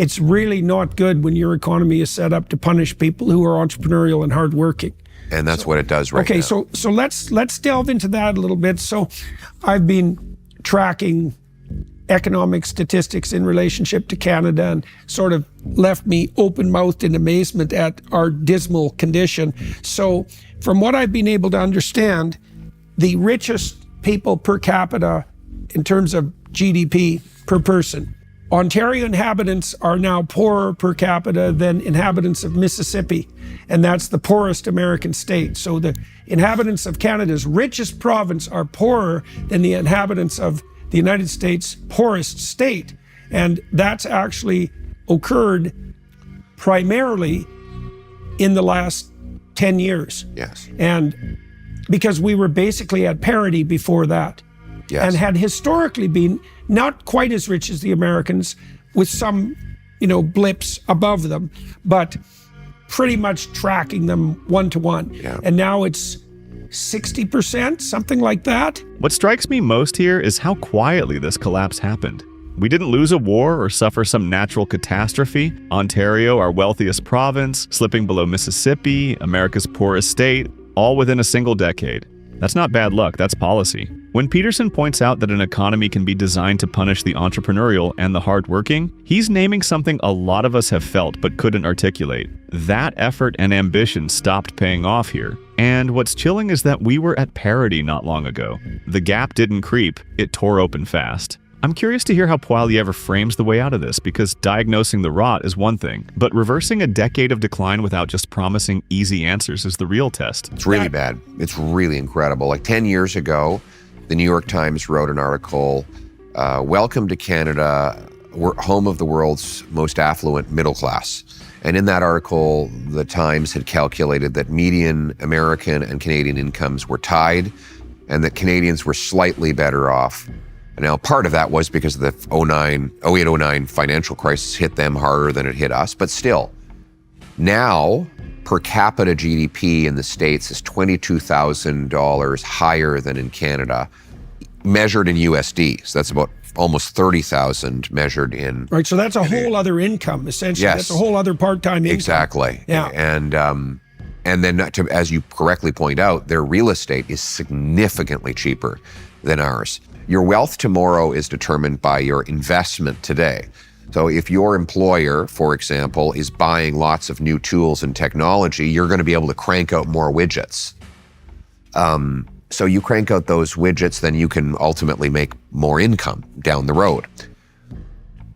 it's really not good when your economy is set up to punish people who are entrepreneurial and hardworking. And that's what it does right now. Okay, so let's delve into that a little bit. So I've been tracking economic statistics in relationship to Canada and sort of left me open-mouthed in amazement at our dismal condition. So from what I've been able to understand, the richest people per capita in terms of GDP per person, Ontario inhabitants are now poorer per capita than inhabitants of Mississippi, and that's the poorest American state. So the inhabitants of Canada's richest province are poorer than the inhabitants of the United States' poorest state. And that's actually occurred primarily in the last 10 years. Yes. And because we were basically at parity before that. Yes. And had historically been not quite as rich as the Americans, with some, blips above them, but pretty much tracking them one-to-one. Yeah. And now it's 60%, something like that. What strikes me most here is how quietly this collapse happened. We didn't lose a war or suffer some natural catastrophe. Ontario, our wealthiest province, slipping below Mississippi, America's poorest state, all within a single decade. That's not bad luck, that's policy. When Peterson points out that an economy can be designed to punish the entrepreneurial and the hardworking, he's naming something a lot of us have felt but couldn't articulate. That effort and ambition stopped paying off here. And what's chilling is that we were at parity not long ago. The gap didn't creep, it tore open fast. I'm curious to hear how Poilievre frames the way out of this, because diagnosing the rot is one thing, but reversing a decade of decline without just promising easy answers is the real test. It's really bad. It's really incredible. Like 10 years ago, the New York Times wrote an article, Welcome to Canada, we're home of the world's most affluent middle class. And in that article, the Times had calculated that median American and Canadian incomes were tied, and that Canadians were slightly better off. Now, part of that was because of the 08-09 financial crisis hit them harder than it hit us, but still. Now, per capita GDP in the States is $22,000 higher than in Canada, measured in USD. So that's about almost 30,000 measured in. Right, so that's a whole other income, essentially. Yes. That's a whole other part-time income. Exactly. Yeah. And then, as you correctly point out, their real estate is significantly cheaper than ours. Your wealth tomorrow is determined by your investment today. So if your employer, for example, is buying lots of new tools and technology, you're going to be able to crank out more widgets. So you crank out those widgets, then you can ultimately make more income down the road.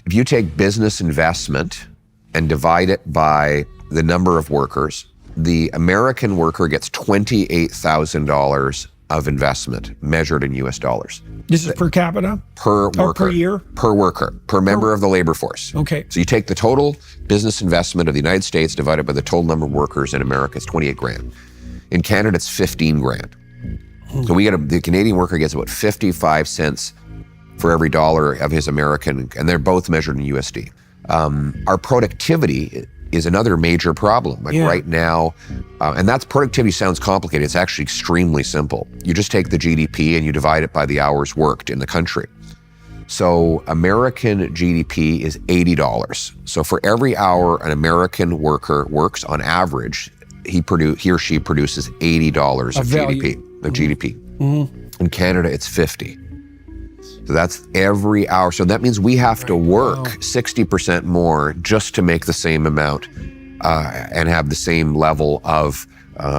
If you take business investment and divide it by the number of workers, the American worker gets $28,000 of investment measured in US dollars. This is per capita? Per worker. Or per year? Per worker, per member of the labor force. Okay. So you take the total business investment of the United States divided by the total number of workers in America, it's 28 grand. In Canada, it's 15 grand. So the Canadian worker gets about 55 cents for every dollar of his American, and they're both measured in USD. Our productivity is another major problem. Right now, and that's productivity sounds complicated. It's actually extremely simple. You just take the GDP and you divide it by the hours worked in the country. So American GDP is $80. So for every hour an American worker works, on average, he or she produces $80 of GDP. In Canada, it's 50. So that's every hour. So that means we have to work 60% more just to make the same amount and have the same level of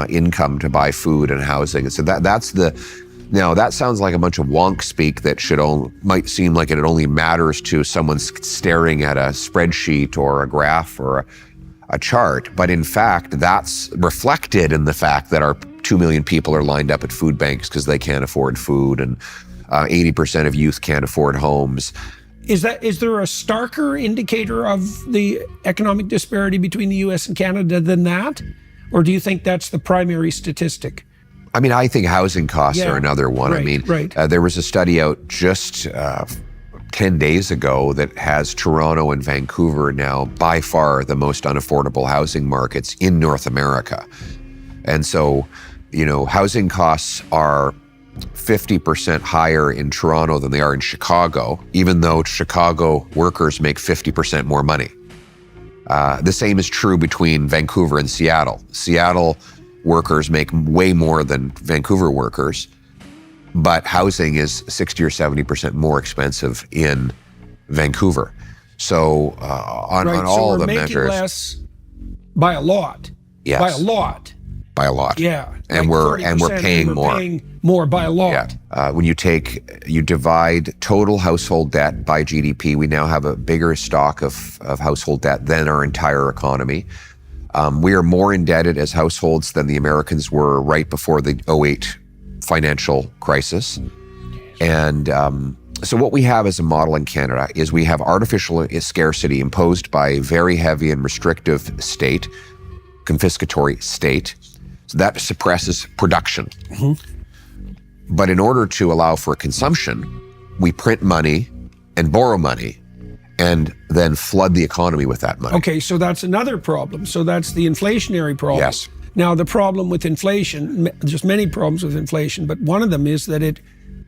income to buy food and housing. And so now that sounds like a bunch of wonk speak that might seem like it only matters to someone staring at a spreadsheet or a graph or a chart. But in fact, that's reflected in the fact that our 2 million people are lined up at food banks because they can't afford food, and 80% of youth can't afford homes. Is there a starker indicator of the economic disparity between the US and Canada than that? Or do you think that's the primary statistic? I mean, I think housing costs are another one. Right. There was a study out just 10 days ago that has Toronto and Vancouver now by far the most unaffordable housing markets in North America. And so, housing costs are 50% higher in Toronto than they are in Chicago, even though Chicago workers make 50% more money. The same is true between Vancouver and Seattle. Seattle workers make way more than Vancouver workers, but housing is 60 or 70% more expensive in Vancouver. So on all the measures, we're making less by a lot. Yes. By a lot. By a lot. Yeah. And we're paying more. Paying more by a lot. Yeah. When you divide total household debt by GDP, we now have a bigger stock of household debt than our entire economy. We are more indebted as households than the Americans were right before the 2008 financial crisis. And so what we have as a model in Canada is we have artificial scarcity imposed by a very heavy and restrictive state, confiscatory state. So that suppresses production. Mm-hmm. But in order to allow for consumption, we print money and borrow money and then flood the economy with that money. Okay, so that's another problem. So that's the inflationary problem. Yes. Now, the problem with inflation, just many problems with inflation, but one of them is that it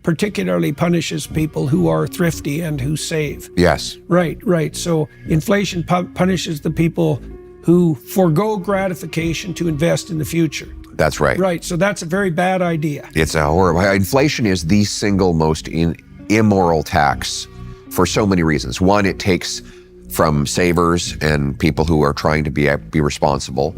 particularly punishes people who are thrifty and who save. Yes. Right. So inflation punishes the people who forego gratification to invest in the future. That's right. Right, so that's a very bad idea. It's a horrible. Inflation is the single most immoral tax for so many reasons. One, it takes from savers and people who are trying to be responsible,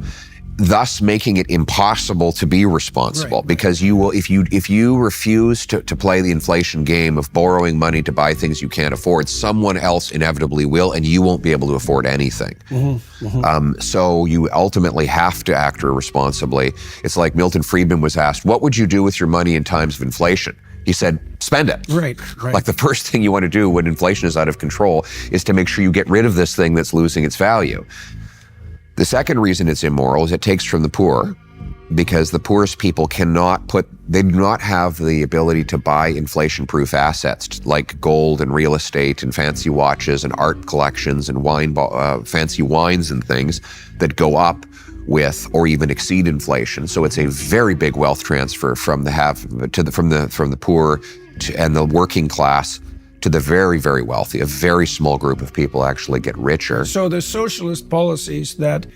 thus making it impossible to be responsible. Right. Because you will, if you refuse to play the inflation game of borrowing money to buy things you can't afford, someone else inevitably will, and you won't be able to afford anything. Mm-hmm. Mm-hmm. So you ultimately have to act responsibly. It's like Milton Friedman was asked, what would you do with your money in times of inflation? He said, spend it. Right. Like the first thing you want to do when inflation is out of control is to make sure you get rid of this thing that's losing its value. The second reason it's immoral is it takes from the poor, because the poorest people they do not have the ability to buy inflation-proof assets like gold and real estate and fancy watches and art collections and fancy wines and things that go up with or even exceed inflation. So it's a very big wealth transfer from the poor and the working class to the very, very wealthy. A very small group of people actually get richer. So the socialist policies that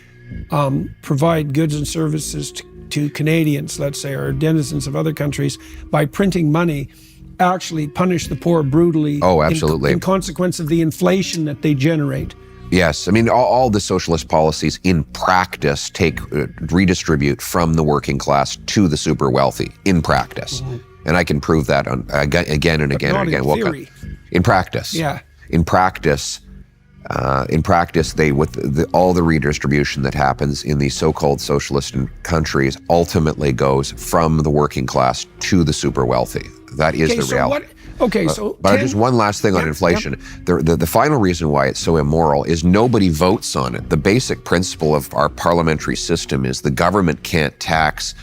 provide goods and services to Canadians, let's say, or denizens of other countries, by printing money, actually punish the poor brutally. Oh, absolutely. In consequence of the inflation that they generate. Yes, I mean, all the socialist policies in practice redistribute from the working class to the super wealthy, in practice. Mm-hmm. And I can prove that again and again and again. In theory. In practice. Yeah. In practice, all the redistribution that happens in these so-called socialist countries ultimately goes from the working class to the super wealthy. That is the reality. But just one last thing on inflation. The final reason why it's so immoral is nobody votes on it. The basic principle of our parliamentary system is the government can't tax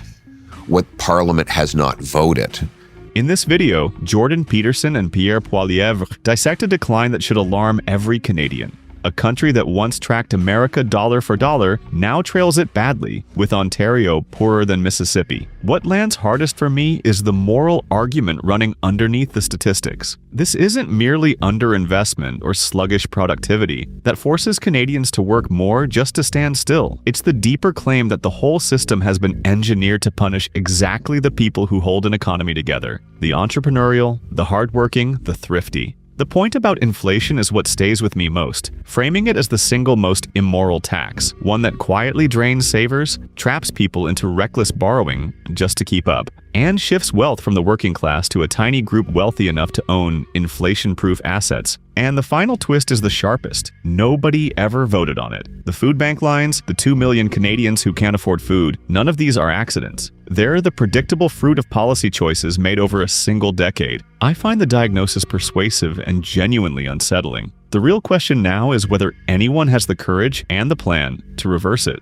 what Parliament has not voted. In this video, Jordan Peterson and Pierre Poilievre dissect a decline that should alarm every Canadian. A country that once tracked America dollar for dollar now trails it badly, with Ontario poorer than Mississippi. What lands hardest for me is the moral argument running underneath the statistics. This isn't merely underinvestment or sluggish productivity that forces Canadians to work more just to stand still. It's the deeper claim that the whole system has been engineered to punish exactly the people who hold an economy together: the entrepreneurial, the hardworking, the thrifty. The point about inflation is what stays with me most, framing it as the single most immoral tax, one that quietly drains savers, traps people into reckless borrowing just to keep up, and shifts wealth from the working class to a tiny group wealthy enough to own inflation-proof assets. And the final twist is the sharpest. Nobody ever voted on it. The food bank lines, the 2 million Canadians who can't afford food, none of these are accidents. They're the predictable fruit of policy choices made over a single decade. I find the diagnosis persuasive and genuinely unsettling. The real question now is whether anyone has the courage and the plan to reverse it.